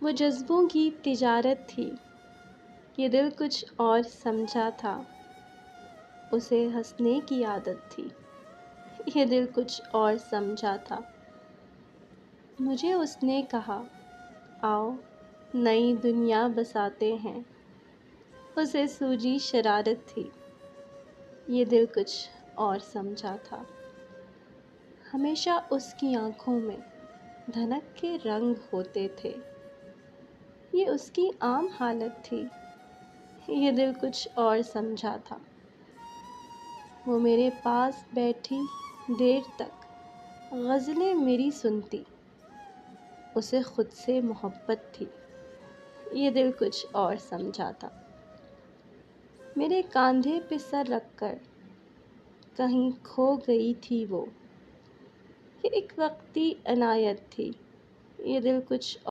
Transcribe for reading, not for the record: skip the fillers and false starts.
وہ جذبوں کی تجارت تھی، یہ دل کچھ اور سمجھا تھا۔ اسے ہنسنے کی عادت تھی، یہ دل کچھ اور سمجھا تھا۔ مجھے اس نے کہا آؤ نئی دنیا بساتے ہیں، اسے سوجھی شرارت تھی، یہ دل کچھ اور سمجھا تھا۔ ہمیشہ اس کی آنکھوں میں دھنک کے رنگ ہوتے تھے، یہ اس کی عام حالت تھی، یہ دل کچھ اور سمجھا تھا۔ وہ میرے پاس بیٹھی دیر تک غزلیں میری سنتی، اسے خود سے محبت تھی، یہ دل کچھ اور سمجھا تھا۔ میرے کاندھے پہ سر رکھ کر کہیں کھو گئی تھی وہ، یہ ایک وقتی عنایت تھی، یہ دل کچھ